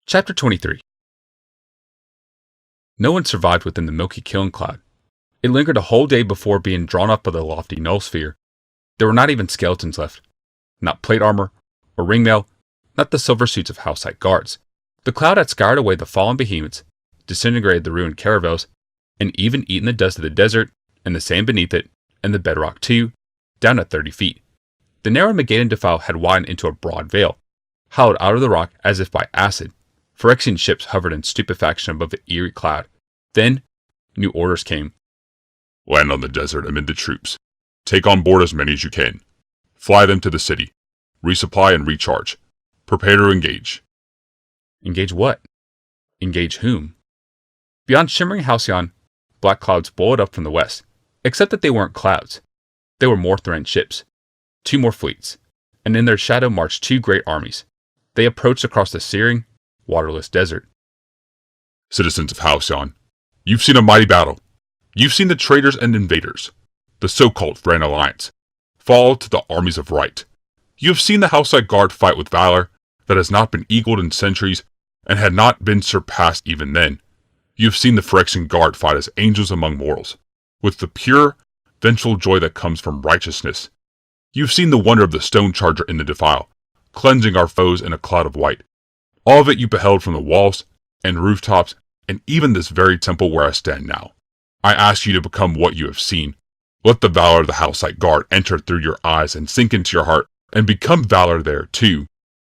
Chapter 23. No one survived within the milky kiln cloud. It lingered a whole day before being drawn up by the lofty null sphere. There were not even skeletons left. Not plate armor or ringmail, not the silver suits of house-site guards. The cloud had scoured away the fallen behemoths, disintegrated the ruined caravels, and even eaten the dust of the desert and the sand beneath it, and the bedrock too, down at 30 feet. The narrow Megadan defile had widened into a broad vale, hollowed out of the rock as if by acid. Phyrexian ships hovered in stupefaction above the eerie cloud. Then, new orders came. Land on the desert amid the troops. Take on board as many as you can. Fly them to the city. Resupply and recharge. Prepare to engage. Engage what? Engage whom? Beyond shimmering Halcyon, black clouds boiled up from the west, except that they weren't clouds. They were more Thran ships. 2 more fleets, and in their shadow marched 2 great armies. They approached across the searing, waterless desert. Citizens of Halcyon, you've seen a mighty battle. You've seen the traitors and invaders, the so-called Thran Alliance, fall to the armies of right. You have seen the Houseside Guard fight with valor that has not been equaled in centuries and had not been surpassed even then. You have seen the Phyrexian Guard fight as angels among mortals, with the pure, vengeful joy that comes from righteousness. You have seen the wonder of the stone charger in the defile, cleansing our foes in a cloud of white. All of it you beheld from the walls and rooftops and even this very temple where I stand now. I ask you to become what you have seen. Let the valor of the Houseside Guard enter through your eyes and sink into your heart and become valor there too.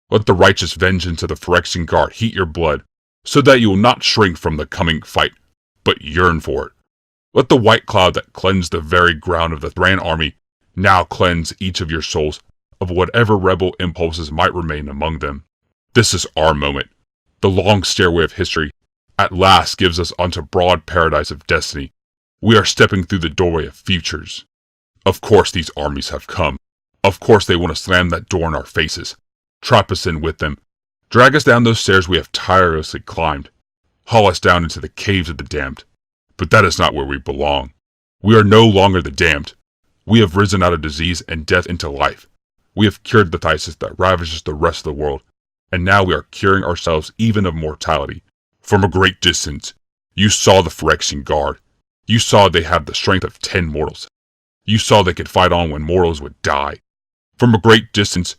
Let the righteous vengeance of the Phyrexian Guard heat your blood so that you will not shrink from the coming fight, but yearn for it. Let the white cloud that cleansed the very ground of the Thran army now cleanse each of your souls of whatever rebel impulses might remain among them. This is our moment. The long stairway of history at last gives us onto broad paradise of destiny. We are stepping through the doorway of futures. Of course these armies have come. Of course they want to slam that door in our faces, trap us in with them, drag us down those stairs we have tirelessly climbed, haul us down into the caves of the damned. But that is not where we belong. We are no longer the damned. We have risen out of disease and death into life. We have cured the phthisis that ravages the rest of the world, and now we are curing ourselves even of mortality. From a great distance, you saw the Phyrexian Guard. You saw they had the strength of 10 mortals. You saw they could fight on when mortals would die. From a great distance,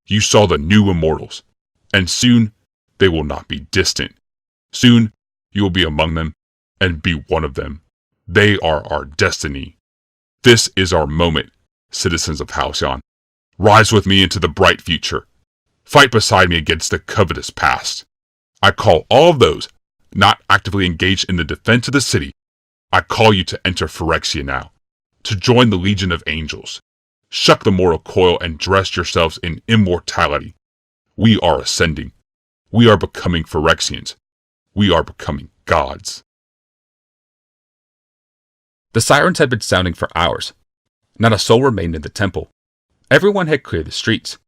you saw the new immortals, and soon they will not be distant. Soon you will be among them and be one of them. They are our destiny. This is our moment, citizens of Halcyon. Rise with me into the bright future. Fight beside me against the covetous past. I call all of those not actively engaged in the defense of the city. I call you to enter Phyrexia now, to join the legion of angels. Shuck the mortal coil and dress yourselves in immortality. We are ascending. We are becoming Phyrexians. We are becoming gods. The sirens had been sounding for hours. Not a soul remained in the temple. Everyone had cleared the streets.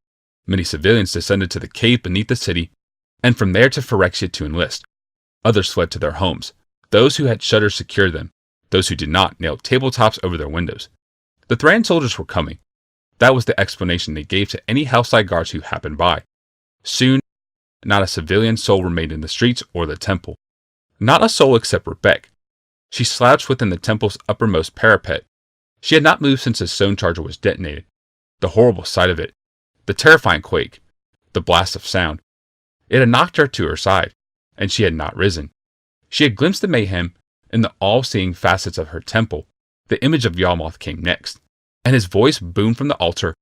Many civilians descended to the cave beneath the city, and from there to Phyrexia to enlist. Others fled to their homes. Those who had shutters secured them. Those who did not nailed tabletops over their windows. The Thran soldiers were coming. That was the explanation they gave to any Houseside Guards who happened by. Soon, not a civilian soul remained in the streets or the temple. Not a soul except Rebecca. She slouched within the temple's uppermost parapet. She had not moved since the stone charger was detonated. The horrible sight of it, the terrifying quake, the blast of sound. It had knocked her to her side, and she had not risen. She had glimpsed the mayhem in the all-seeing facets of her temple. The image of Yawmoth came next, and his voice boomed from the altar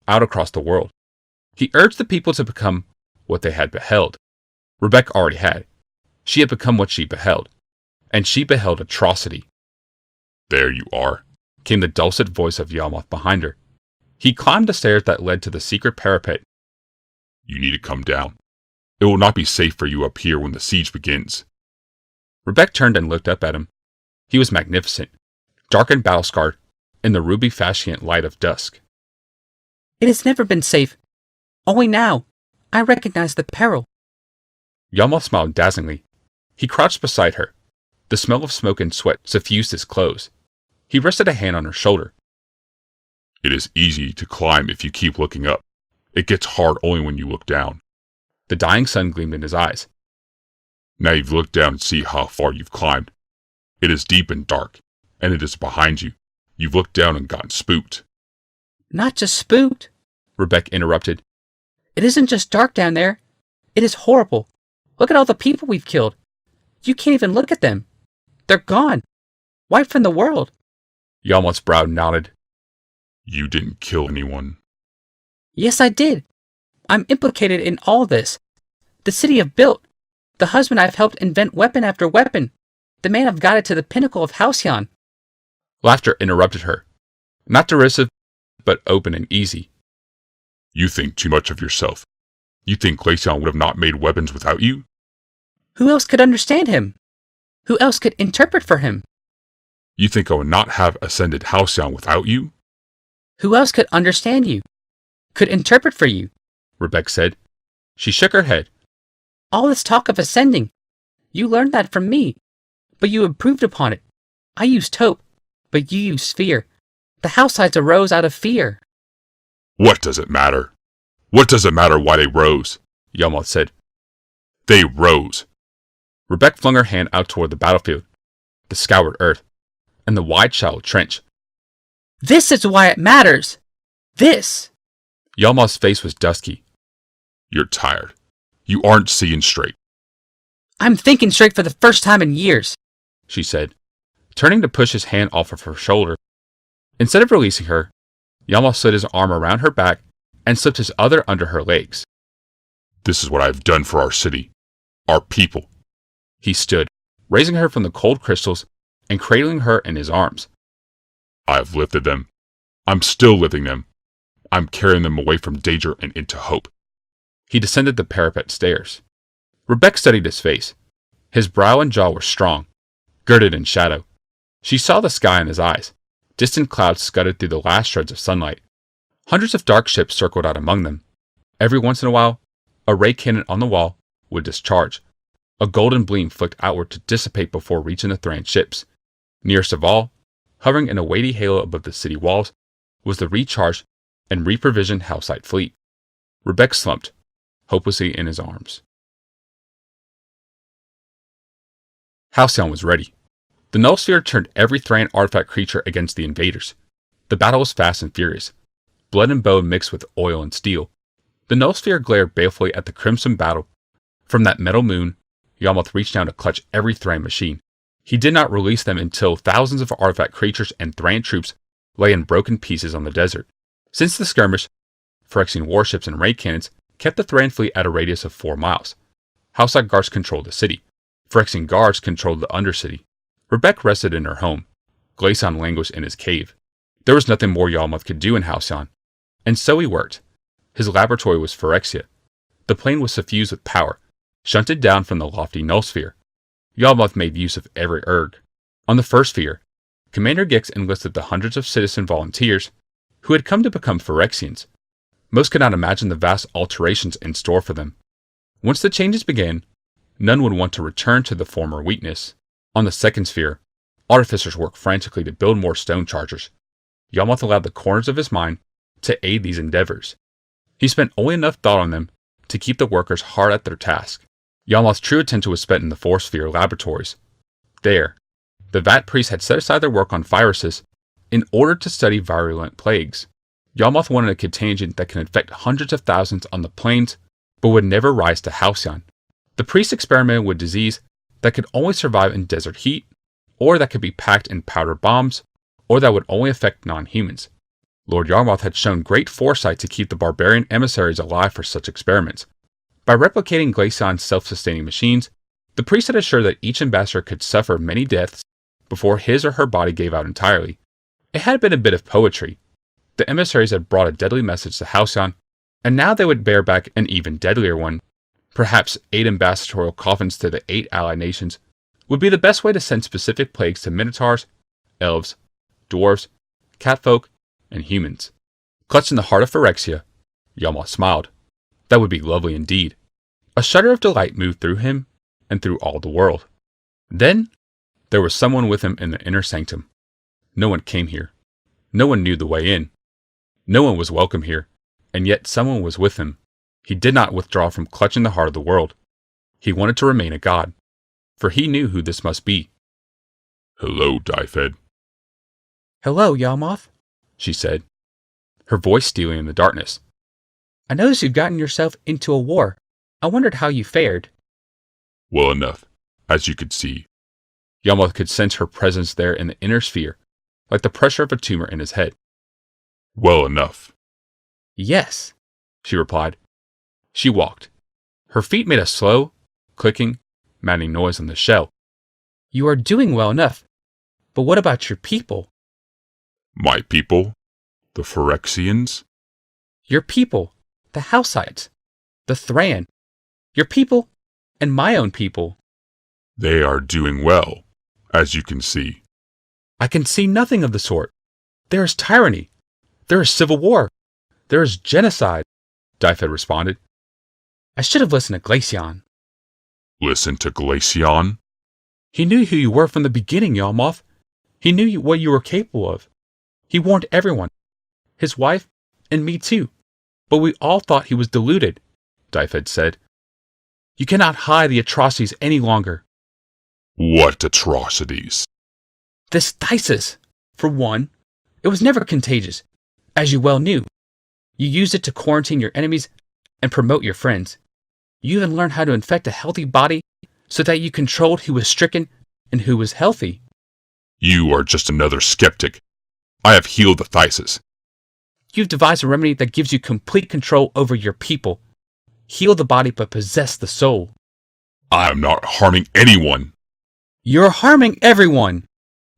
out across the world. He urged the people to become what they had beheld. Rebecca already had. She had become what she beheld, and she beheld atrocity. There you are, came the dulcet voice of Yawmoth behind her. He climbed the stairs that led to the secret parapet. You need to come down. It will not be safe for you up here when the siege begins. Rebecca turned and looked up at him. He was magnificent, dark and battle-scarred, in the ruby fascient light of dusk. It has never been safe. Only now, I recognize the peril. Yawmoth smiled dazzlingly. He crouched beside her. The smell of smoke and sweat suffused his clothes. He rested a hand on her shoulder. It is easy to climb if you keep looking up. It gets hard only when you look down. The dying sun gleamed in his eyes. Now you've looked down and see how far you've climbed. It is deep and dark, and it is behind you. You've looked down and gotten spooked. Not just spooked, Rebecca interrupted. It isn't just dark down there. It is horrible. Look at all the people we've killed. You can't even look at them. They're gone. Wiped from the world. Yalmoth's brow nodded. You didn't kill anyone. Yes, I did. I'm implicated in all this. The city I've built. The husband I've helped invent weapon after weapon. The man I've guided to the pinnacle of Halcyon. Laughter interrupted her. Not derisive, but open and easy. You think too much of yourself. You think Glaceon would have not made weapons without you? Who else could understand him? Who else could interpret for him? You think I would not have ascended Halcyon without you? Who else could understand you? Could interpret for you? Rebecca said. She shook her head. All this talk of ascending. You learned that from me. But you improved upon it. I used hope, but you used fear. The Housesides arose out of fear. What does it matter? What does it matter why they rose? Yalmoth said. They rose. Rebecca flung her hand out toward the battlefield, the scoured earth, and the wide shallow trench. This is why it matters. This. Yalmoth's face was dusky. You're tired. You aren't seeing straight. I'm thinking straight for the first time in years, she said, turning to push his hand off of her shoulder. Instead of releasing her, Yalmoth slid his arm around her back and slipped his other under her legs. This is what I've done for our city, our people. He stood, raising her from the cold crystals and cradling her in his arms. I have lifted them. I'm still lifting them. I'm carrying them away from danger and into hope. He descended the parapet stairs. Rebecca studied his face. His brow and jaw were strong, girded in shadow. She saw the sky in his eyes. Distant clouds scudded through the last shreds of sunlight. Hundreds of dark ships circled out among them. Every once in a while, a ray cannon on the wall would discharge. A golden gleam flicked outward to dissipate before reaching the Thran ships. Nearest of all, hovering in a weighty halo above the city walls, was the recharged and reprovisioned Houseside fleet. Rebecca slumped, hopelessly in his arms. Halcyon was ready. The Null Sphere turned every Thran artifact creature against the invaders. The battle was fast and furious. Blood and bone mixed with oil and steel. The Null Sphere glared balefully at the crimson battle. From that metal moon, Yalmoth reached down to clutch every Thran machine. He did not release them until thousands of artifact creatures and Thran troops lay in broken pieces on the desert. Since the skirmish, Phyrexian warships and ray cannons kept the Thran fleet at a radius of 4 miles. Houseside guards controlled the city. Phyrexian guards controlled the Undercity. Rebecca rested in her home. Glaceon languished in his cave. There was nothing more Yalmoth could do in Halcyon, and so he worked. His laboratory was Phyrexia. The plane was suffused with power, shunted down from the lofty Null Sphere. Yalmoth made use of every erg. On the first sphere, Commander Gix enlisted the hundreds of citizen volunteers who had come to become Phyrexians. Most could not imagine the vast alterations in store for them. Once the changes began, none would want to return to the former weakness. On the second sphere, artificers worked frantically to build more stone chargers. Yalmoth allowed the corners of his mind to aid these endeavors. He spent only enough thought on them to keep the workers hard at their task. Yalmoth's true attention was spent in the fourth sphere laboratories. There, the Vat priests had set aside their work on viruses in order to study virulent plagues. Yalmoth wanted a contagion that can infect hundreds of thousands on the plains, but would never rise to Halcyon. The priests experimented with disease that could only survive in desert heat, or that could be packed in powder bombs, or that would only affect non-humans. Lord Yalmoth had shown great foresight to keep the barbarian emissaries alive for such experiments. By replicating Glaceon's self-sustaining machines, the priest had assured that each ambassador could suffer many deaths before his or her body gave out entirely. It had been a bit of poetry. The emissaries had brought a deadly message to Halcyon, and now they would bear back an even deadlier one. Perhaps 8 ambassadorial coffins to the 8 allied nations would be the best way to send specific plagues to minotaurs, elves, dwarves, catfolk, and humans. Clutched in the heart of Phyrexia, Yalmoth smiled. That would be lovely indeed. A shudder of delight moved through him and through all the world. Then, there was someone with him in the inner sanctum. No one came here. No one knew the way in. No one was welcome here, and yet someone was with him. He did not withdraw from clutching the heart of the world. He wanted to remain a god. for he knew who this must be. Hello, Dyfed. Hello, Yawmoth, She said, her voice stealing in the darkness. I noticed you've gotten yourself into a war. I wondered how you fared. Well enough, as you could see. Yawmoth could sense her presence there in the inner sphere, like the pressure of a tumor in his head. Well enough. Yes, She replied. She walked. Her feet made a slow, clicking, maddening noise on the shell. you are doing well enough. But what about your people? My people? The Phyrexians? Your people, the Houseites, the Thran, your people, and my own people. They are doing well, as you can see. I can see nothing of the sort. There is tyranny. There is civil war. There is genocide, Dyfed responded. I should have listened to Glaceon. Listen to Glaceon? He knew who you were from the beginning, Yawmoth. He knew what you were capable of. He warned everyone, his wife, and me too. But we all thought he was deluded, Dyfed said. You cannot hide the atrocities any longer. What atrocities? This thysis, for one, it was never contagious, as you well knew. You used it to quarantine your enemies and promote your friends. You even learned how to infect a healthy body so that you controlled who was stricken and who was healthy. You are just another skeptic. I have healed the Thysis. You've devised a remedy that gives you complete control over your people. Heal the body but possess the soul. I am not harming anyone. You're harming everyone.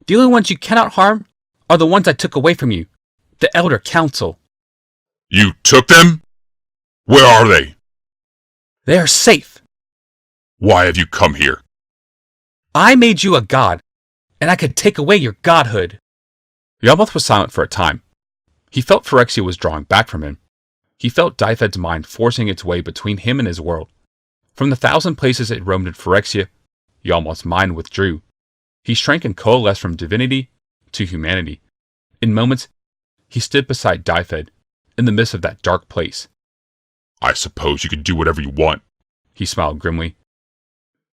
The only ones you cannot harm are the ones I took away from you, the Elder Council. You took them? Where are they? They are safe. Why have you come here? I made you a god, and I could take away your godhood. Yawmoth was silent for a time. He felt Phyrexia was drawing back from him. He felt Dyfed's mind forcing its way between him and his world. From the 1,000 places it roamed in Phyrexia, Yawmoth's mind withdrew. He shrank and coalesced from divinity to humanity. In moments, he stood beside Dyfed, in the midst of that dark place. I suppose you can do whatever you want. He smiled grimly.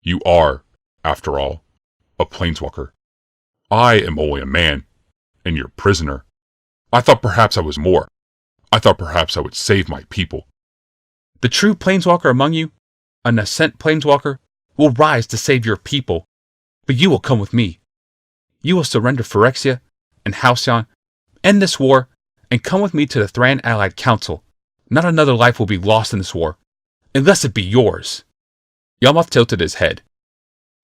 You are, after all, a planeswalker. I am only a man, and your prisoner. I thought perhaps I was more. I thought perhaps I would save my people. The true planeswalker among you, a nascent planeswalker, will rise to save your people. But you will come with me. You will surrender Phyrexia and Halcyon, end this war, and come with me to the Thran Allied Council. Not another life will be lost in this war, unless it be yours. Yawmoth tilted his head.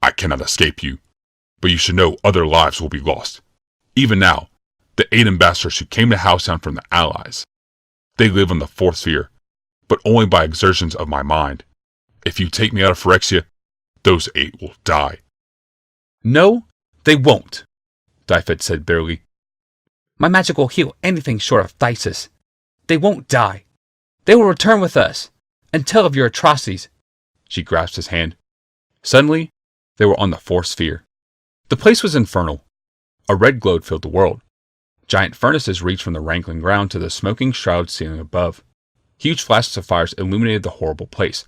I cannot escape you, but you should know other lives will be lost. Even now, the 8 ambassadors who came to Halcyon from the Allies. They live on the 4th sphere, but only by exertions of my mind. If you take me out of Phyrexia, those 8 will die. No, they won't, Dyfed said bitterly. My magic will heal anything short of Thysis. They won't die. They will return with us and tell of your atrocities. She grasped his hand. Suddenly, they were on the 4th sphere. The place was infernal. A red glow filled the world. Giant furnaces reached from the rankling ground to the smoking shroud ceiling above. Huge flashes of fires illuminated the horrible place.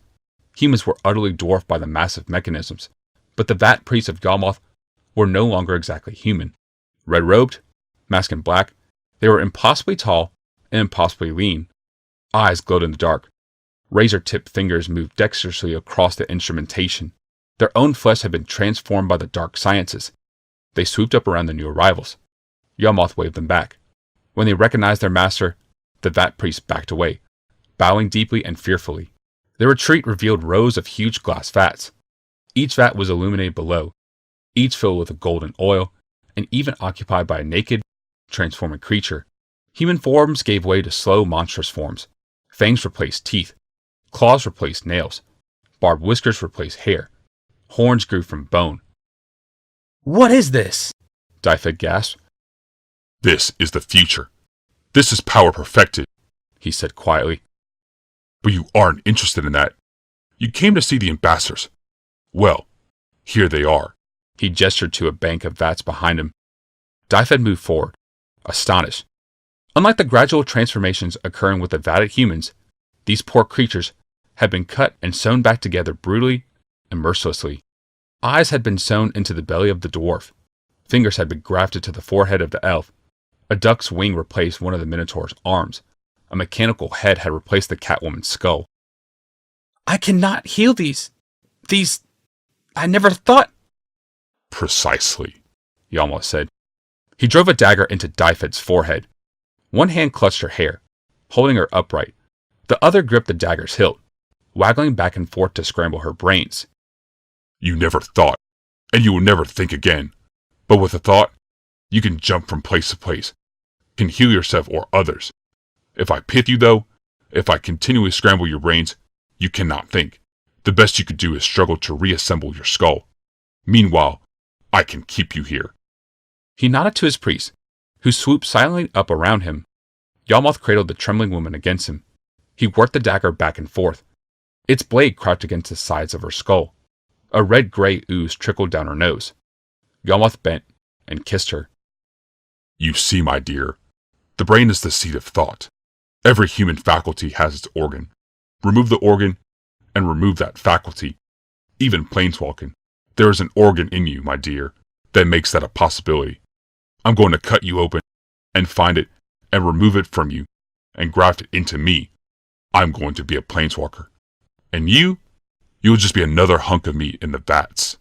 Humans were utterly dwarfed by the massive mechanisms, but the vat priests of Yawmoth were no longer exactly human. Red-robed, masked in black, they were impossibly tall and impossibly lean. Eyes glowed in the dark. Razor-tipped fingers moved dexterously across the instrumentation. Their own flesh had been transformed by the dark sciences. They swooped up around the new arrivals. Yawmoth waved them back. When they recognized their master, the vat priests backed away, bowing deeply and fearfully. Their retreat revealed rows of huge glass vats. Each vat was illuminated below, each filled with a golden oil, and even occupied by a naked, transforming creature. Human forms gave way to slow, monstrous forms. Fangs replaced teeth. Claws replaced nails. Barbed whiskers replaced hair. Horns grew from bone. What is this? Dyfed gasped. This is the future. This is power perfected, He said quietly. but you aren't interested in that. You came to see the ambassadors. Well, here they are. He gestured to a bank of vats behind him. Dyfed moved forward, astonished. Unlike the gradual transformations occurring with the vatted humans, these poor creatures had been cut and sewn back together brutally and mercilessly. Eyes had been sewn into the belly of the dwarf. Fingers had been grafted to the forehead of the elf. A duck's wing replaced one of the Minotaur's arms. A mechanical head had replaced the Catwoman's skull. I cannot heal these. I never thought. Precisely, Yalmoth said. He drove a dagger into Dyfed's forehead. One hand clutched her hair, holding her upright. The other gripped the dagger's hilt, waggling back and forth to scramble her brains. You never thought, and you will never think again. But with a thought, you can jump from place to place, can heal yourself or others. If I pith you, though, if I continually scramble your brains, you cannot think. The best you could do is struggle to reassemble your skull. Meanwhile, I can keep you here. He nodded to his priest, who swooped silently up around him. Yalmoth cradled the trembling woman against him. He worked the dagger back and forth. Its blade crouched against the sides of her skull. A red-gray ooze trickled down her nose. Yalmoth bent and kissed her. You see, my dear, the brain is the seat of thought. Every human faculty has its organ. Remove the organ, and remove that faculty. Even planeswalking, there is an organ in you, my dear, that makes that a possibility. I'm going to cut you open, and find it, and remove it from you, and graft it into me. I'm going to be a planeswalker. And you'll just be another hunk of meat in the vats.